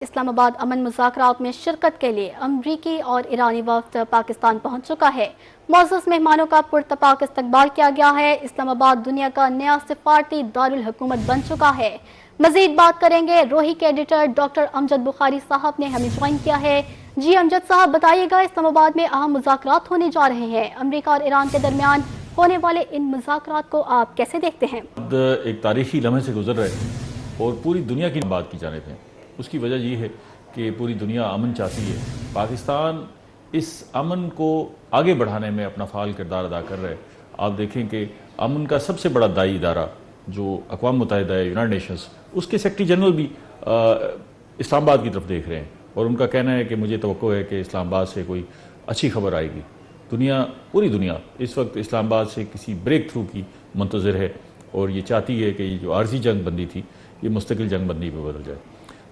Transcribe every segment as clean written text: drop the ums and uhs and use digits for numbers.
इस्लामाबाद अमन मुज़ाकरात में शिरकत के लिए अमरीकी और ईरानी वफ़द पाकिस्तान पहुंच चुका है। मोअज़्ज़ज़ मेहमानों का पुरतपाक इस्तकबाल किया गया है। इस्लामाबाद दुनिया का नया सिफारती दारुल हुकूमत बन चुका है। मजीद बात करेंगे, रोही के एडिटर डॉक्टर अमजद बुखारी साहब ने हमें ज्वाइन किया है। जी अमजद साहब, बताइएगा, इस्लामाबाद में अहम मुज़ाकरात होने जा रहे हैं। अमरीका और ईरान के दरमियान होने वाले इन मुज़ाकरात को आप कैसे देखते हैं? एक तारीखी लम्हे से गुजर रहे हैं और पूरी दुनिया की बात की जानिब है। उसकी वजह ये है कि पूरी दुनिया अमन चाहती है। पाकिस्तान इस अमन को आगे बढ़ाने में अपना फ़ाल किरदार अदा कर रहा है। आप देखें कि अमन का सबसे बड़ा दाई इदारा जो अक़वाम मुत्तहिदा है, यूनाइटेड नेशंस, उसके सेक्रेटरी जनरल भी इस्लामाबाद की तरफ देख रहे हैं और उनका कहना है कि मुझे तवक्को है कि इस्लामाबाद से कोई अच्छी खबर आएगी। पूरी दुनिया इस वक्त इस्लामाबाद से किसी ब्रेक थ्रू की मुंतज़िर है और ये चाहती है कि ये जो आर्जी जंग बंदी थी ये मुस्तकिल जंग बंदी पर बदल जाए।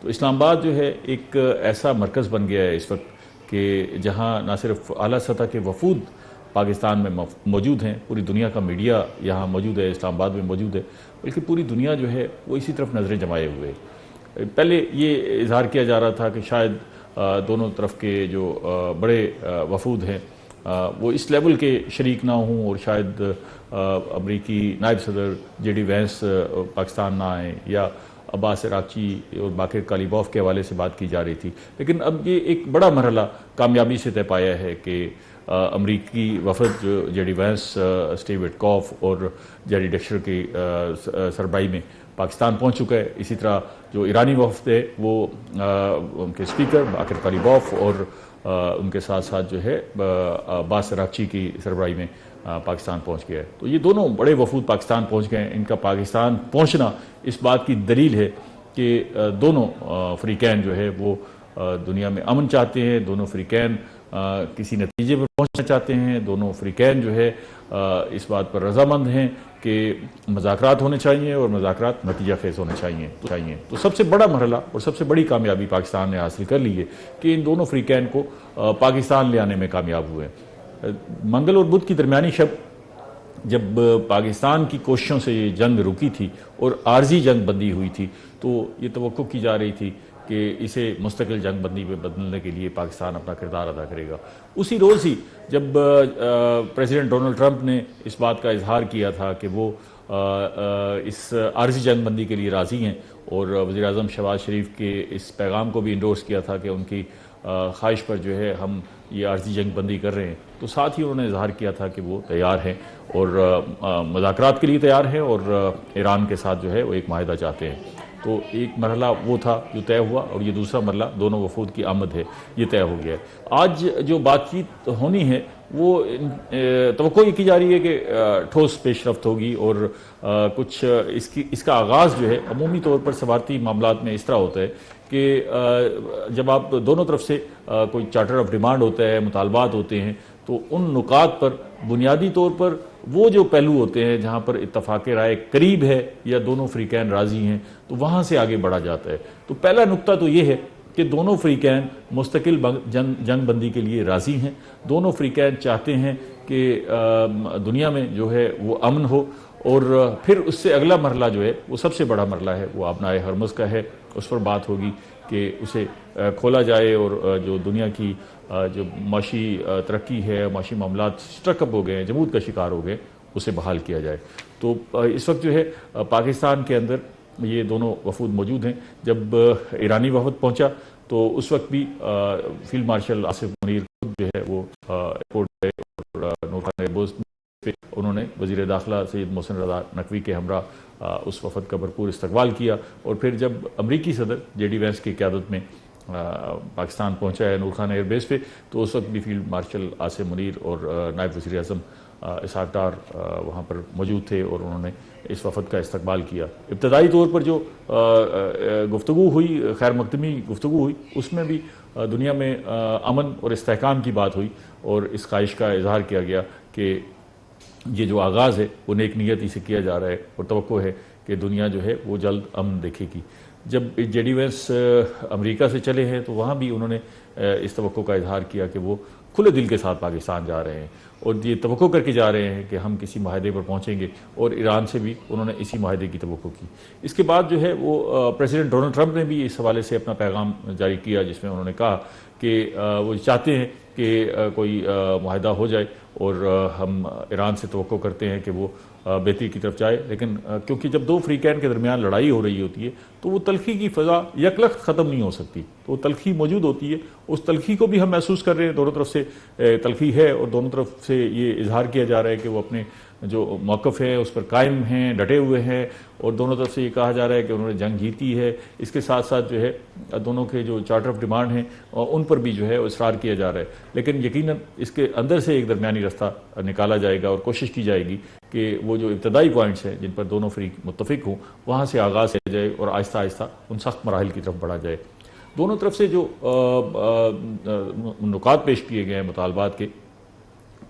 तो इस्लामाबाद जो है एक ऐसा मरकज़ बन गया है इस वक्त कि जहाँ न सिर्फ आला सतह के वफूद पाकिस्तान में मौजूद हैं, पूरी दुनिया का मीडिया यहाँ मौजूद है, इस्लामाबाद में मौजूद है, बल्कि पूरी दुनिया जो है वो इसी तरफ नज़रें जमाए हुए है। पहले ये इजहार किया जा रहा था कि शायद दोनों तरफ के जो बड़े वफूद हैं वो इस लेवल के शरीक ना हों और शायद अमरीकी नायब सदर JD वैंस पाकिस्तान ना आए या अब्बास इराक़ची और बाकिर कालिबॉफ के हवाले से बात की जा रही थी। लेकिन अब ये एक बड़ा मरहला कामयाबी से तय पाया है कि अमरीकी वफद जो JD वैंस, स्टीव विटकॉफ और जेरी डेक्शर की सरबराही में पाकिस्तान पहुंच चुका है। इसी तरह जो ईरानी वफद है वो उनके स्पीकर बाकिर कालिबॉफ और उनके साथ साथ जो है अब्बास इराक़ची की सरबराही में पाकिस्तान पहुंच गया है। तो ये दोनों बड़े वफूद पाकिस्तान पहुंच गए हैं। इनका पाकिस्तान पहुंचना इस बात की दलील है कि दोनों फ़रीक़ैन जो है वो दुनिया में अमन चाहते हैं, दोनों फ़रीक़ैन किसी नतीजे पर पहुंचना चाहते हैं, दोनों फ़रीक़ैन जो है इस बात पर रज़ामंद हैं कि मुज़ाकरात होने चाहिए और मुज़ाकरात नतीजा खेज़ होने चाहिए। तो सबसे बड़ा मरहला और सबसे बड़ी कामयाबी पाकिस्तान ने हासिल कर ली है कि इन दोनों फ़रीक़ैन को पाकिस्तान ले आने में कामयाब हुए हैं। मंगल और बुध की दरमियानी शब जब पाकिस्तान की कोशिशों से ये जंग रुकी थी और आर्जी जंग बंदी हुई थी, तो ये तवक्को की जा रही थी कि इसे मुस्तकिल जंग बंदी में बदलने के लिए पाकिस्तान अपना किरदार अदा करेगा। उसी रोज़ ही जब प्रेसिडेंट डोनाल्ड ट्रंप ने इस बात का इजहार किया था कि वो इस आर्जी जंग बंदी के लिए राज़ी हैं और वज़ीर-ए-आज़म शहबाज शरीफ के इस पैगाम को भी इंडोर्स किया था कि उनकी ख्वाहिश पर जो है हम ये आर्जी जंग बंदी कर रहे हैं, तो साथ ही उन्होंने इजहार किया था कि वो तैयार हैं और मुज़ाकरात के लिए तैयार हैं और ईरान के साथ जो है वो एक माहिदा चाहते हैं। तो एक मरहला वो था जो तय हुआ और ये दूसरा मरहला दोनों वफूद की आमद है, ये तय हो गया है। आज जो बातचीत होनी है वो तवक्को ये की जा रही है कि ठोस पेशरफ्त होगी और कुछ इसका आगाज़ जो है अमूमी तौर पर सवारती मामलात में इस तरह होता है कि जब आप दोनों तरफ से कोई चार्टर ऑफ डिमांड होता है, मुतालबात होते हैं, तो उन नुकात पर बुनियादी तौर पर वो जो पहलू होते हैं जहाँ पर इत्तफाक़ राय करीब है या दोनों फ़रीक़ैन राज़ी हैं, तो वहाँ से आगे बढ़ा जाता है। तो पहला नुक्ता तो ये है कि दोनों फ़रीक़ैन मुस्तकिल जंग बंदी के लिए राज़ी हैं। दोनों फ़रीक़ैन चाहते हैं कि दुनिया में जो है वो अमन हो और फिर उससे अगला मरहला जो है वो सबसे बड़ा मरहला है, वो आबनाए हरमुज़ का है। उस पर बात होगी कि उसे खोला जाए और जो दुनिया की जो माशी तरक्की है, माशी मामलात स्ट्रकअप हो गए हैं, जमूद का शिकार हो गए, उसे बहाल किया जाए। तो इस वक्त जो है पाकिस्तान के अंदर ये दोनों वफूद मौजूद हैं। जब ईरानी वफद पहुंचा तो उस वक्त भी फील्ड मार्शल आसिफ मुनीर खुद जो है वो एयरपोर्ट गए और नूर खान एयरबेस पे उन्होंने वज़ीर दाखिला सैयद मोहसिन रज़ा नकवी के हमरा उस वफद का भरपूर इस्तकबाल किया। और फिर जब अमरीकी सदर JD वैंस की क़यादत में पाकिस्तान पहुंचा है नूर खान एयरबेस पे, तो उस वक्त भी फील्ड मार्शल आसिफ मुनीर और नायब वज़ीर-ए-आज़म इसहाक़ डार वहाँ पर मौजूद थे और उन्होंने इस वफद का इस्तकबाल किया। इब्तदाई तौर पर जो गुफ्तगू हुई, खैर मकदमी गुफ्तगू हुई, उसमें भी दुनिया में अमन और इस्तेहकाम की बात हुई और इस ख्वाहिश का इजहार किया गया कि ये जो आगाज़ है वो नेक नीयती से किया जा रहा है और तवक्को है कि दुनिया जो है वो जल्द अमन देखेगी। जब जेडी वेंस अमेरिका से चले हैं तो वहाँ भी उन्होंने इस तवक्को का इजहार किया कि वो खुले दिल के साथ पाकिस्तान जा रहे हैं और ये तवक्को करके जा रहे हैं कि हम किसी माहदे पर पहुँचेंगे, और ईरान से भी उन्होंने इसी माहदे की तवक्को की। इसके बाद जो है वो प्रेसिडेंट डोनाल्ड ट्रंप ने भी इस हवाले से अपना पैगाम जारी किया, जिसमें उन्होंने कहा कि वो चाहते हैं कि कोई माहदा हो जाए और हम ईरान से तवक्को करते हैं कि वो बेहतरी की तरफ जाए। लेकिन क्योंकि जब दो फ्रीकैन के दरमियान लड़ाई हो रही होती है तो वो तलखी की फ़ज़ा यकलख्त ख़त्म नहीं हो सकती, तो वो तलखी मौजूद होती है। उस तलखी को भी हम महसूस कर रहे हैं, दोनों तरफ से तलखी है और दोनों तरफ से ये इजहार किया जा रहा है कि वो अपने जो मौक़िफ़ है उस पर कायम हैं, डटे हुए हैं, और दोनों तरफ से ये कहा जा रहा है कि उन्होंने जंग जीती है। इसके साथ साथ जो है दोनों के जो चार्टर ऑफ डिमांड हैं उन पर भी जो है इसरार किया जा रहा है। लेकिन यकीनन इसके अंदर से एक दरमियानी रास्ता निकाला जाएगा और कोशिश की जाएगी कि वो जो इब्तदाई पॉइंट्स हैं जिन पर दोनों फ्रीक मुत्तफिक हों वहाँ से आगाज़ किया जाए और आहिस्ता आहिस्ता उन सख्त मराहिल की तरफ बढ़ा जाए। दोनों तरफ से जो नुकात पेश किए गए हैं मुतालबात के,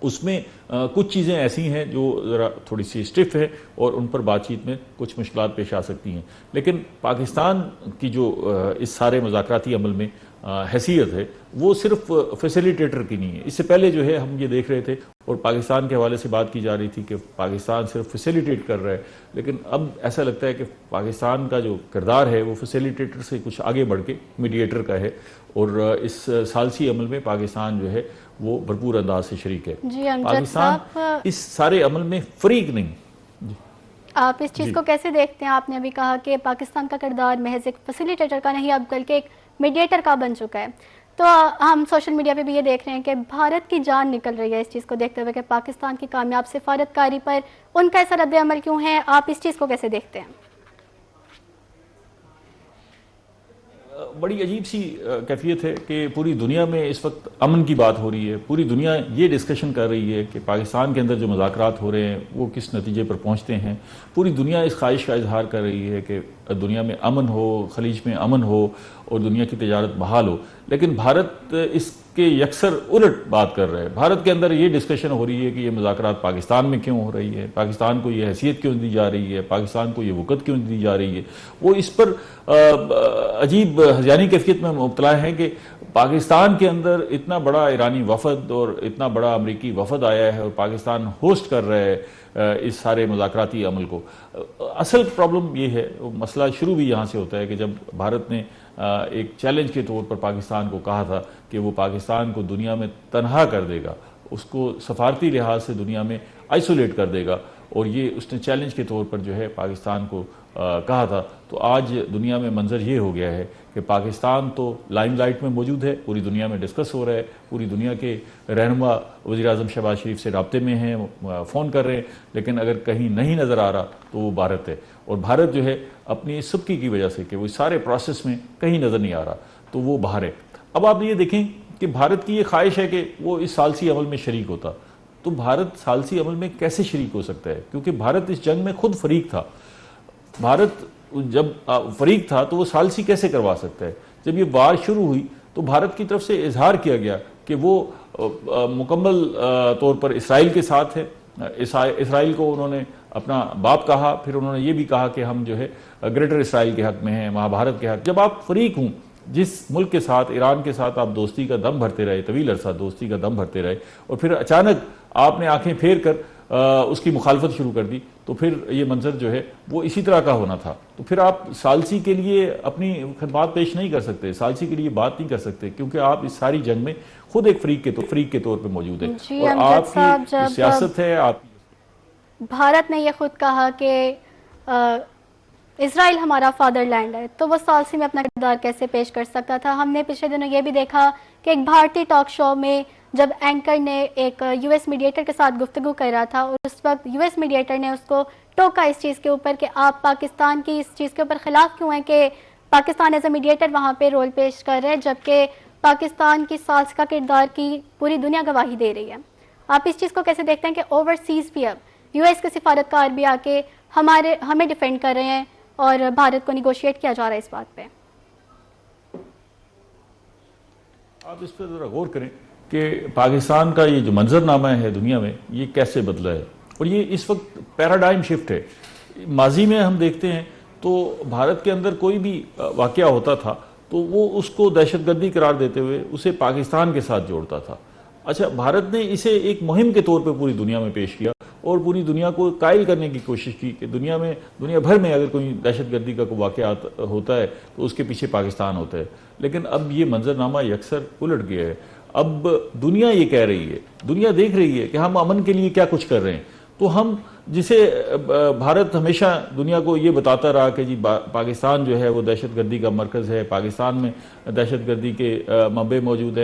उसमें कुछ चीज़ें ऐसी हैं जो ज़रा थोड़ी सी स्टिफ है और उन पर बातचीत में कुछ मुश्किलात पेश आ सकती हैं। लेकिन पाकिस्तान की जो इस सारे मुज़ाकराती अमल में हैसियत है वो सिर्फ फैसिलिटेटर की नहीं है। इससे पहले जो है हम ये देख रहे थे और पाकिस्तान के हवाले से बात की जा रही थी कि पाकिस्तान सिर्फ फैसिलिटेट कर रहा है, लेकिन अब ऐसा लगता है कि पाकिस्तान का जो किरदार है वो फैसिलिटेटर से कुछ आगे बढ़ के मीडिएटर का है, और इस सालसी अमल में पाकिस्तान जो है वो भरपूर अंदाज से शरीक है। पाकिस्तान इस सारे अमल में फरीक नहीं। आप इस चीज़ को कैसे देखते हैं? आपने अभी कहा कि पाकिस्तान का किरदार महज एक फैसिलिटेटर का नहीं, अब बल्कि एक मीडिएटर का बन चुका है। तो हम सोशल मीडिया पे भी ये देख रहे हैं कि भारत की जान निकल रही है इस चीज़ को देखते हुए कि पाकिस्तान की कामयाब सफारतकारी पर उनका ऐसा रद्द अमल क्यों है? आप इस चीज़ को कैसे देखते हैं? बड़ी अजीब सी कैफियत है कि पूरी दुनिया में इस वक्त अमन की बात हो रही है। पूरी दुनिया ये डिस्कशन कर रही है कि पाकिस्तान के अंदर जो मुज़ाकरात हो रहे हैं वो किस नतीजे पर पहुंचते हैं। पूरी दुनिया इस ख्वाहिश का इजहार कर रही है कि दुनिया में अमन हो, खलीज में अमन हो और दुनिया की तजारत बहाल हो। लेकिन भारत इसके यकसर उलट बात कर रहा है। भारत के अंदर ये डिस्कशन हो रही है कि ये मुज़ाकरात पाकिस्तान में क्यों हो रही है, पाकिस्तान को ये हैसियत क्यों दी जा रही है, पाकिस्तान को ये वक़्त क्यों दी जा रही है। वो इस पर अजीब हज़यानी कैफियत में मुब्तला है कि पाकिस्तान के अंदर इतना बड़ा ईरानी वफद और इतना बड़ा अमरीकी वफद आया है और पाकिस्तान होस्ट कर रहा है इस सारे मुज़ाकराती अमल को। असल प्रॉब्लम ये है, मसला शुरू भी यहाँ से होता है कि जब भारत ने एक चैलेंज के तौर पर पाकिस्तान को कहा था कि वो पाकिस्तान को दुनिया में तनहा कर देगा, उसको सफारती लिहाज से दुनिया में आइसोलेट कर देगा, और ये उसने चैलेंज के तौर पर जो है पाकिस्तान को कहा था। तो आज दुनिया में मंजर ये हो गया है कि पाकिस्तान तो लाइमलाइट में मौजूद है, पूरी दुनिया में डिस्कस हो रहा है, पूरी दुनिया के रहनुमा वज़ीर-ए-आज़म शहबाज शरीफ से राब्ते में हैं, फ़ोन कर रहे हैं, लेकिन अगर कहीं नहीं नज़र आ रहा तो वो भारत है। और भारत जो है अपनी सबकी की वजह से कि वो सारे प्रोसेस में कहीं नज़र नहीं आ रहा तो वो बाहर है। अब आप ये देखें कि भारत की ये ख्वाहिश है कि वो इस सालसी अमल में शरीक होता, तो भारत सालसी अमल में कैसे शरीक हो सकता है? क्योंकि भारत इस जंग में खुद फरीक था। भारत जब फरीक था तो वो सालसी कैसे करवा सकता है? जब ये वार शुरू हुई तो भारत की तरफ से इजहार किया गया कि वो मुकम्मल तौर पर इसराइल के साथ है। इसराइल को उन्होंने अपना बाप कहा, फिर उन्होंने ये भी कहा कि हम जो है ग्रेटर इसराइल के हक में हैं, महाभारत के हक। जब आप फरीक हों, जिस मुल्क के साथ, ईरान के साथ आप दोस्ती का दम भरते रहे, तवील अरसा दोस्ती का दम भरते रहे, और फिर अचानक आपने आंखें फेर कर उसकी मुखालफत शुरू कर दी, तो फिर ये मंजर जो है वो इसी तरह का होना था। तो फिर आप सालसी के लिए अपनी खिदमत पेश नहीं कर सकते, सालसी के लिए बात नहीं कर सकते, क्योंकि आप इस सारी जंग में खुद एक फ्रीक के तौर पे मौजूद है और आपकी सियासत है। आप भारत ने यह खुद कहा कि इसराइल हमारा फादरलैंड है, तो वो सालसी में अपना किरदार कैसे पेश कर सकता था? हमने पिछले दिनों ये भी देखा कि एक भारतीय टॉक शो में जब एंकर ने एक यूएस मीडिएटर के साथ गुफ्तगू कर रहा था और उस वक्त यूएस मीडिएटर ने उसको टोका इस चीज़ के ऊपर कि आप पाकिस्तान की इस चीज़ के ऊपर खिलाफ क्यों हैं कि पाकिस्तान एज ए मीडिएटर वहाँ पे रोल पेश कर रहे हैं, जबकि पाकिस्तान की सालसी का किरदार की पूरी दुनिया गवाही दे रही है। आप इस चीज़ को कैसे देखते हैं कि ओवरसीज़ भी अब यूएस के सिफारतकार भी आके हमें डिफेंड कर रहे हैं और भारत को निगोशिएट किया जा रहा है इस बात पे? आप इस पर ज़रा गौर करें कि पाकिस्तान का ये जो मंजरनामा है दुनिया में ये कैसे बदला है, और ये इस वक्त पैराडाइम शिफ्ट है। माजी में हम देखते हैं तो भारत के अंदर कोई भी वाकया होता था तो वो उसको दहशतगर्दी करार देते हुए उसे पाकिस्तान के साथ जोड़ता था। अच्छा, भारत ने इसे एक मुहिम के तौर पे पूरी दुनिया में पेश किया और पूरी दुनिया को कायल करने की कोशिश की कि दुनिया भर में अगर कोई दहशतगर्दी का कोई वाकया होता है तो उसके पीछे पाकिस्तान होता है। लेकिन अब ये मंजरनामा यकसर उलट गया है। अब दुनिया ये कह रही है, दुनिया देख रही है कि हम अमन के लिए क्या कुछ कर रहे हैं। तो हम जिसे भारत हमेशा दुनिया को ये बताता रहा कि जी पाकिस्तान जो है वो दहशतगर्दी का मरकज़ है, पाकिस्तान में दहशतगर्दी के मंबे मौजूद है,